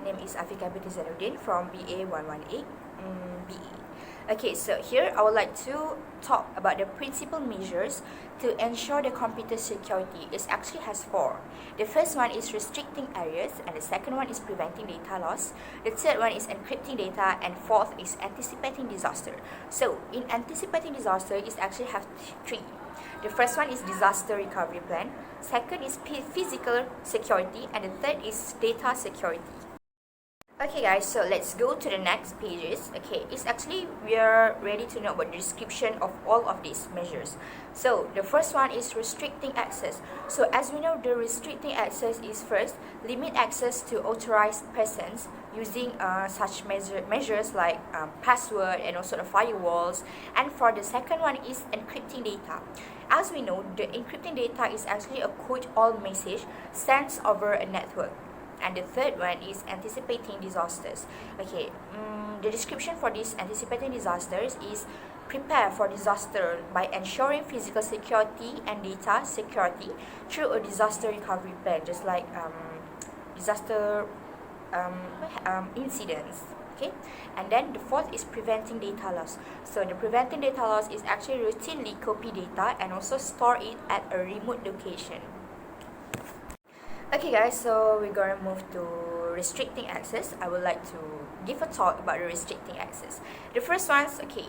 name is Afika binti Zainuddin from BA 118 BE. Okay, so here I would like to talk about the principal measures to ensure the computer security. It actually has four. The first one is restricting areas, and the second one is preventing data loss. The third one is encrypting data, and fourth is anticipating disaster. So in anticipating disaster, it actually have three. The first one is disaster recovery plan, second is physical security, and the third is data security. Okay guys, so let's go to the next pages. Okay, it's actually we are ready to know about the description of all of these measures. So the first one is restricting access. So as we know, the restricting access is first, limit access to authorized persons using such measures like password and also the firewalls. And for the second one is encrypting data. As we know, the encrypting data is actually a code all message sent over a network. And the third one is anticipating disasters. Okay, the description for this anticipating disasters is prepare for disaster by ensuring physical security and data security through a disaster recovery plan, just like disaster incidents. Okay, and then the fourth is preventing data loss. So the preventing data loss is actually routinely copy data and also store it at a remote location. Okay guys, so we're gonna move to restricting access. I would like to give a talk about the restricting access. The first one's, okay,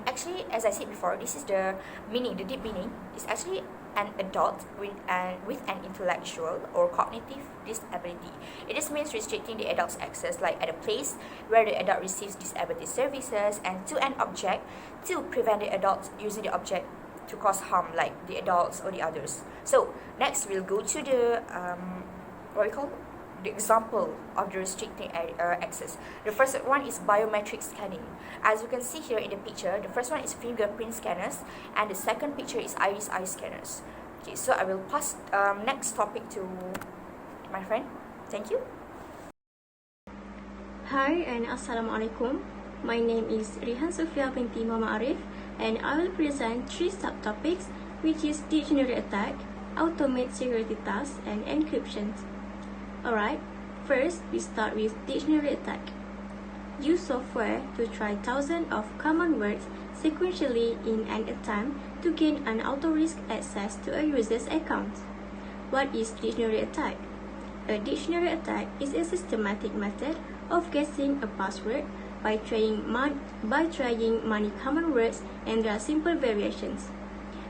actually as I said before, this is the meaning, the deep meaning is actually an adult with an intellectual or cognitive disability. It just means restricting the adult's access, like at a place where the adult receives disability services, and to an object to prevent the adult using the object to cause harm, like the adults or the others. So next we'll go to the the example of the restricting access. The first one is biometric scanning. As you can see here in the picture, the first one is fingerprint scanners, and the second picture is iris eye scanners. Okay, so I will pass next topic to my friend. Thank you. Hi and Assalamualaikum. My name is Rihan Sofia binti Muhammad Arif, and I will present three subtopics, which is dictionary attack, automate security tasks, and encryption. Alright, first we start with dictionary attack. Use software to try thousands of common words sequentially in an attempt to gain an auto-risk access to a user's account. What is dictionary attack? A dictionary attack is a systematic method of guessing a password by trying many common words, and there are simple variations.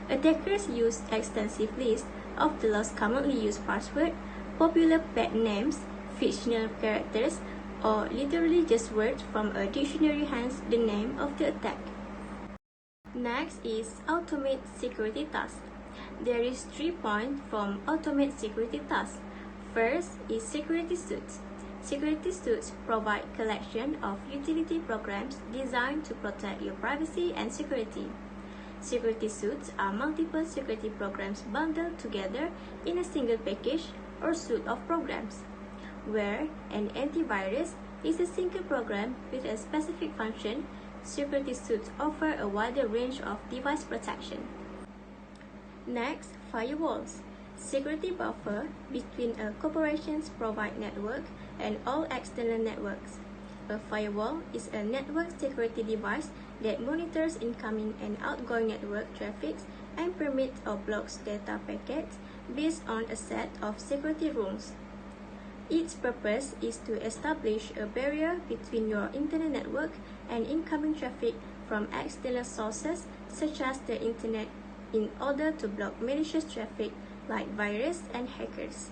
Attackers use extensive lists of the most commonly used passwords, popular pet names, fictional characters, or literally just words from a dictionary, hence the name of the attack. Next is automate security tasks. There is 3 points from automate security tasks. First is security suites. Security suites provide collection of utility programs designed to protect your privacy and security. Security suites are multiple security programs bundled together in a single package or suite of programs, where an antivirus is a single program with a specific function. Security suites offer a wider range of device protection. Next, firewalls. Security buffer between a corporation's provide network and all external networks. A firewall is a network security device that monitors incoming and outgoing network traffic and permits or blocks data packets based on a set of security rules. Its purpose is to establish a barrier between your internal network and incoming traffic from external sources such as the internet, in order to block malicious traffic like virus and hackers.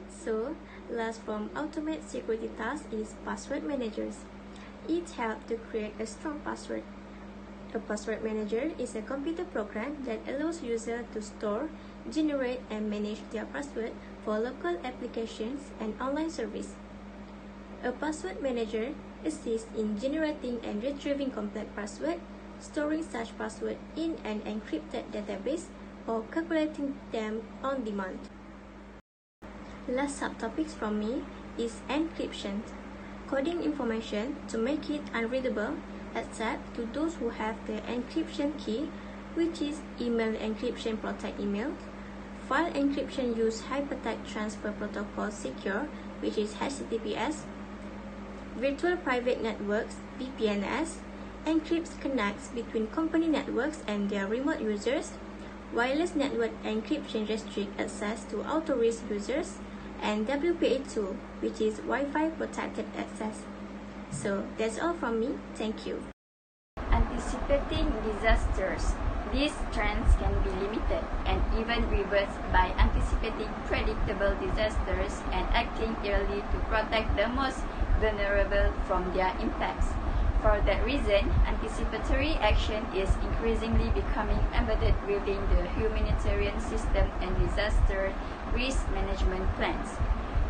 So, last from automate security tasks is password managers. It helps to create a strong password. A password manager is a computer program that allows users to store, generate, and manage their password for local applications and online service. A password manager assists in generating and retrieving complex passwords, storing such passwords in an encrypted database, or calculating them on demand. Last subtopic from me is encryption. Coding information to make it unreadable except to those who have the encryption key, which is email encryption protect email. File encryption use hypertext transfer protocol secure which is HTTPS, Virtual Private Networks, VPNs, encrypts connects between company networks and their remote users, wireless network encryption restricts access to auto-risk users, and WPA2, which is Wi-Fi protected access. So that's all from me. Thank you. Anticipating disasters. These trends can be limited and even reversed by anticipating predictable disasters and acting early to protect the most vulnerable from their impacts. For that reason, anticipatory action is increasingly becoming embedded within the humanitarian system and disaster risk management plans,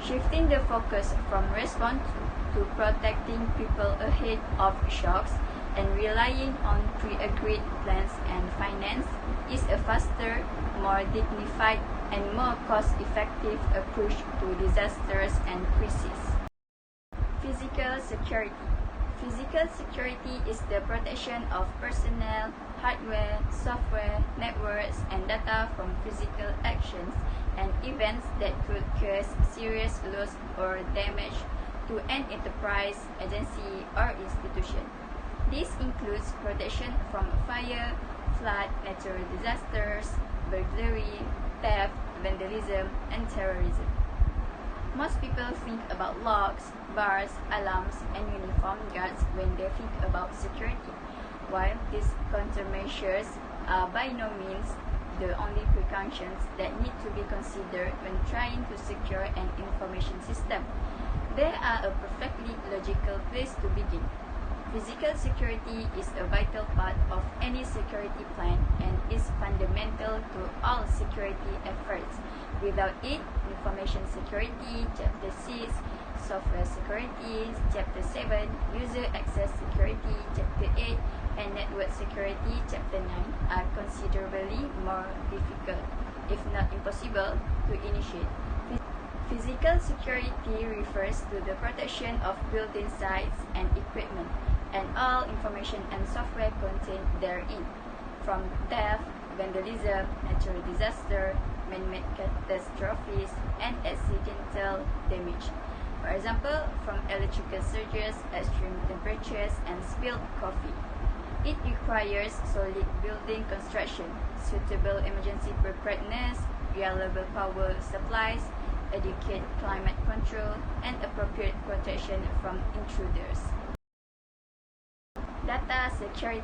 shifting the focus from response to protecting people ahead of shocks and relying on pre-agreed plans and finance is a faster, more dignified, and more cost-effective approach to disasters and crises. Physical security. Physical security is the protection of personnel, hardware, software, networks, and data from physical actions and events that could cause serious loss or damage to an enterprise, agency, or institution. This includes protection from fire, flood, natural disasters, burglary, theft, vandalism, and terrorism. Most people think about locks, bars, alarms, and uniformed guards when they think about security, while these countermeasures are by no means the only precautions that need to be considered when trying to secure an information system. They are a perfectly logical place to begin. Physical security is a vital part of any security plan and is fundamental to all security efforts. Without it, information security, Chapter 6, software security, Chapter 7, user access security, Chapter 8, and network security, Chapter 9, are considerably more difficult, if not impossible, to initiate. Physical security refers to the protection of built-in sites and equipment, and all information and software contained therein, from theft, vandalism, natural disaster, man-made catastrophes, and accidental damage. For example, from electrical surges, extreme temperatures, and spilled coffee. It requires solid building construction, suitable emergency preparedness, reliable power supplies, adequate climate control, and appropriate protection from intruders. Data security.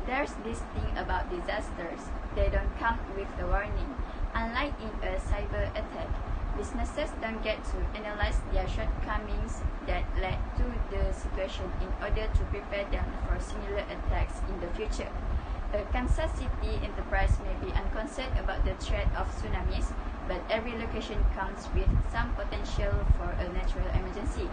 There's this thing about disasters. They don't come with a warning. Unlike in a cyber attack, businesses don't get to analyze their shortcomings that led to the situation in order to prepare them for similar attacks in the future. A Kansas City enterprise may be unconcerned about the threat of tsunamis, but every location comes with some potential for a natural emergency.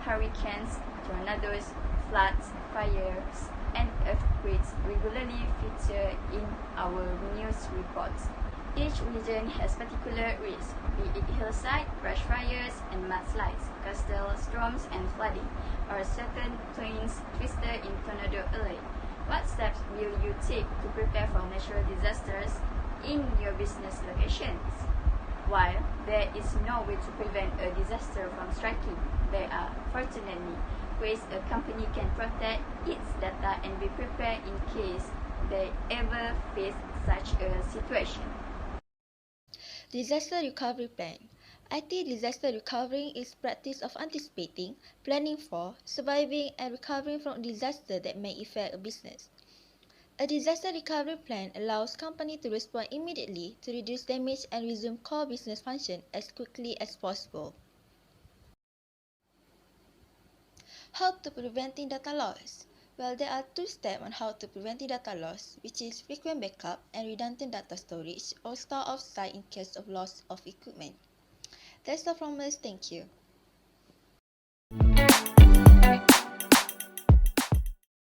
Hurricanes, tornadoes, floods, fires, and earthquakes regularly feature in our news reports. Each region has particular risks, be it hillside, brush fires, and mudslides, coastal storms and flooding, or certain plains twisted in tornado alert. What steps will you take to prepare for natural disasters in your business locations? While there is no way to prevent a disaster from striking, there are, fortunately, ways a company can protect its data and be prepared in case they ever face such a situation. Disaster recovery plan. IT disaster recovery is practice of anticipating, planning for, surviving, and recovering from a disaster that may affect a business. A disaster recovery plan allows company to respond immediately to reduce damage and resume core business function as quickly as possible. How to preventing data loss? Well, there are two steps on how to prevent data loss, which is frequent backup and redundant data storage or store off-site in case of loss of equipment. That's all from us. Thank you.